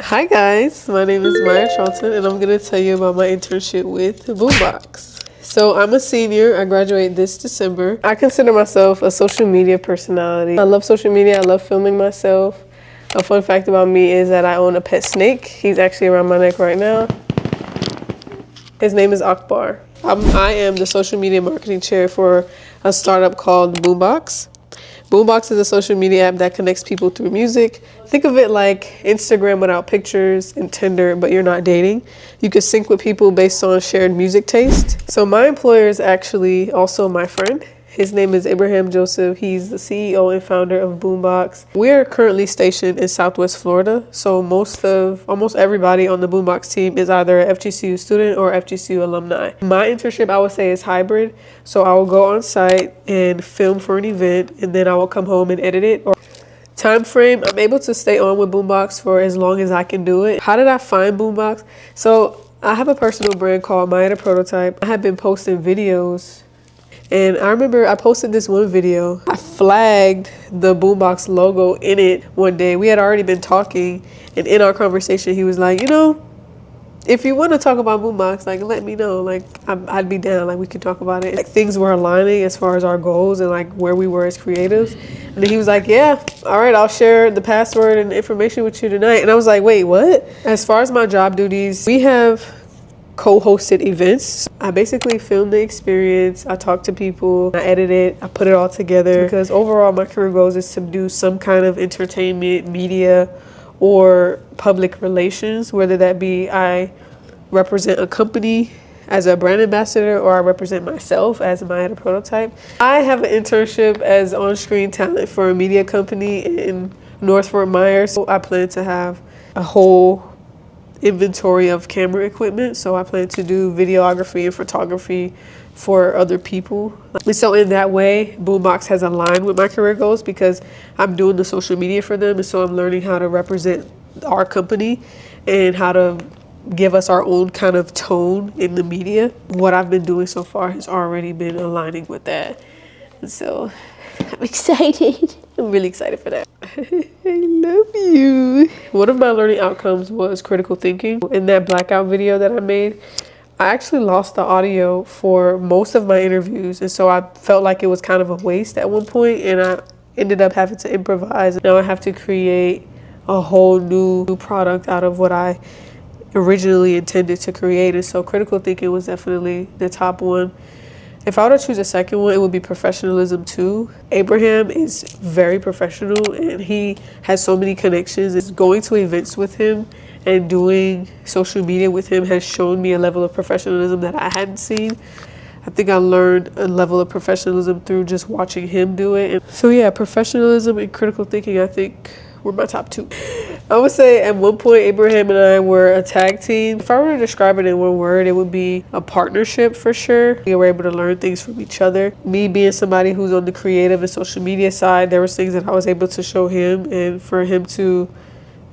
Hi guys, my name is Maya Charlton and I'm going to tell you about my internship with BoomBox. So I'm a senior, I graduate this December. I consider myself a social media personality. I love social media, I love filming myself. A fun fact about me is that I own a pet snake. He's actually around my neck right now. His name is Akbar. I am the social media marketing chair for a startup called BoomBox. BoomBox is a social media app that connects people through music. Think of it like Instagram without pictures and Tinder, but you're not dating. You can sync with people based on shared music taste. So my employer is actually also my friend. His name is Abraham Joseph. He's the CEO and founder of BoomBox. We're currently stationed in Southwest Florida, so almost everybody on the BoomBox team is either an FGCU student or FGCU alumni. My internship, I would say, is hybrid, so I will go on site and film for an event, and then I will come home and edit it. Time frame, I'm able to stay on with BoomBox for as long as I can do it. How did I find BoomBox? So I have a personal brand called Maya the Prototype. I have been posting videos. And I remember I posted this one video. I flagged the BoomBox logo in it one day. We had already been talking, and in our conversation, he was like, if you want to talk about BoomBox, like, let me know. Like, I'd be down. Like, we could talk about it. Like, things were aligning as far as our goals and like where we were as creatives. And then he was like, yeah, all right, I'll share the password and information with you tonight. And I was like, wait, what? As far as my job duties, we have co-hosted events. I basically filmed the experience, I talk to people, I edit it, I put it all together, because overall my career goals is to do some kind of entertainment, media, or public relations, whether that be I represent a company as a brand ambassador or I represent myself as Maya the Prototype. I have an internship as on-screen talent for a media company in North Fort Myers. So I plan to have a whole inventory of camera equipment, so I plan to do videography and photography for other people. And so in that way, BoomBox has aligned with my career goals because I'm doing the social media for them, and so I'm learning how to represent our company and how to give us our own kind of tone in the media. What I've been doing so far has already been aligning with that, and so I'm excited. I'm really excited for that. I love you. One of my learning outcomes was critical thinking. In that blackout video that I made, I actually lost the audio for most of my interviews, and so I felt like it was kind of a waste at one point, and I ended up having to improvise. Now I have to create a whole new product out of what I originally intended to create, and so critical thinking was definitely the top one. If I were to choose a second one, it would be professionalism too. Abraham is very professional and he has so many connections. It's going to events with him and doing social media with him has shown me a level of professionalism that I hadn't seen. I think I learned a level of professionalism through just watching him do it. And so yeah, professionalism and critical thinking, I think, were my top two. I would say at one point Abraham and I were a tag team. If I were to describe it in one word, it would be a partnership for sure. We were able to learn things from each other. Me being somebody who's on the creative and social media side, there was things that I was able to show him, and for him to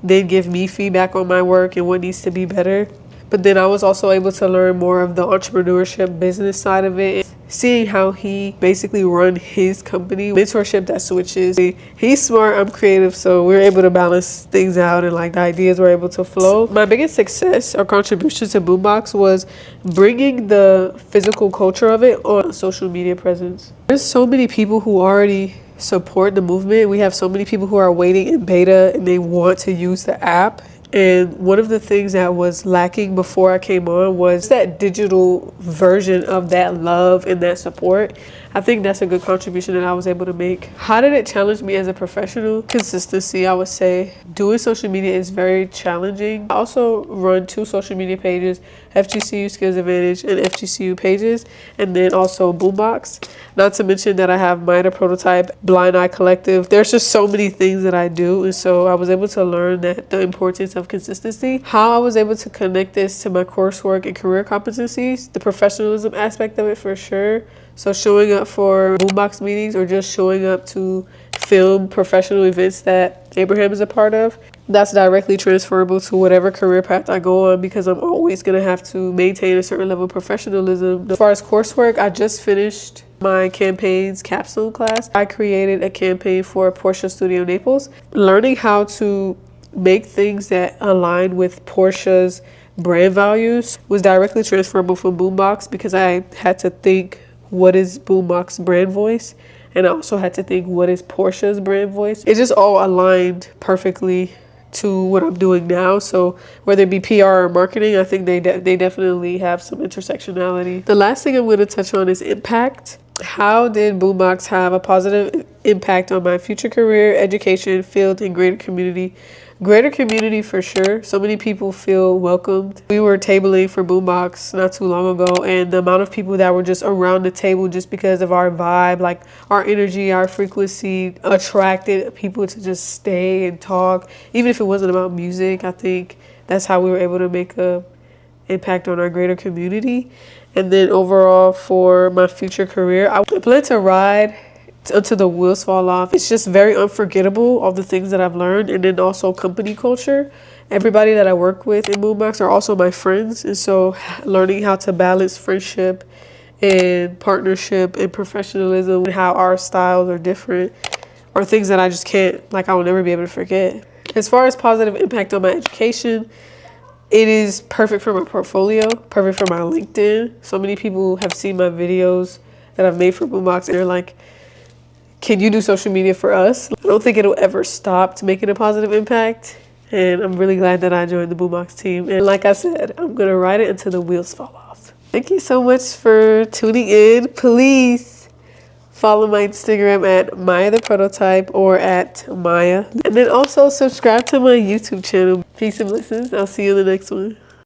then give me feedback on my work and what needs to be better. But then I was also able to learn more of the entrepreneurship business side of it. Seeing how he basically run his company, mentorship that switches. He's smart, I'm creative, so we're able to balance things out and like the ideas were able to flow. My biggest success or contribution to BoomBox was bringing the physical culture of it on social media presence. There's so many people who already support the movement. We have so many people who are waiting in beta and they want to use the app. And one of the things that was lacking before I came on was that digital version of that love and that support. I think that's a good contribution that I was able to make. How did it challenge me as a professional? Consistency, I would say. Doing social media is very challenging. I also run 2 social media pages, FGCU Skills Advantage and FGCU pages, and then also BoomBox. Not to mention that I have Maya the Prototype, Blind Eye Collective. There's just so many things that I do, and so I was able to learn that the importance of consistency. How I was able to connect this to my coursework and career competencies, the professionalism aspect of it for sure. So showing up for BoomBox meetings or just showing up to film professional events that Abraham is a part of, that's directly transferable to whatever career path I go on, because I'm always going to have to maintain a certain level of professionalism. As far as coursework, I just finished my campaigns capstone class. I created a campaign for Porsche Studio Naples. Learning how to make things that align with Portia's brand values was directly transferable from BoomBox, because I had to think, what is BoomBox brand voice? And I also had to think, what is Portia's brand voice? It just all aligned perfectly to what I'm doing now. So whether it be PR or marketing, I think they definitely have some intersectionality. The last thing I'm going to touch on is impact. How did BoomBox have a positive impact on my future career, education, field, and greater community? Greater community for sure. So many people feel welcomed. We were tabling for BoomBox not too long ago, and the amount of people that were just around the table just because of our vibe, like our energy, our frequency, attracted people to just stay and talk. Even if it wasn't about music, I think that's how we were able to make a impact on our greater community. And then overall for my future career, I plan to ride until the wheels fall off. It's just very unforgettable, all the things that I've learned. And then also company culture. Everybody that I work with in BoomBox are also my friends. And so learning how to balance friendship and partnership and professionalism, and how our styles are different, are things that I just can't, like, I will never be able to forget. As far as positive impact on my education, it is perfect for my portfolio, perfect for my LinkedIn. So many people have seen my videos that I've made for BoomBox, and they're like, can you do social media for us? I don't think it'll ever stop to making a positive impact. And I'm really glad that I joined the BoomBox team. And like I said, I'm going to ride it until the wheels fall off. Thank you so much for tuning in. Please follow my Instagram at Maya the Prototype or at Maya. And then also subscribe to my YouTube channel. Peace and blessings. I'll see you in the next one.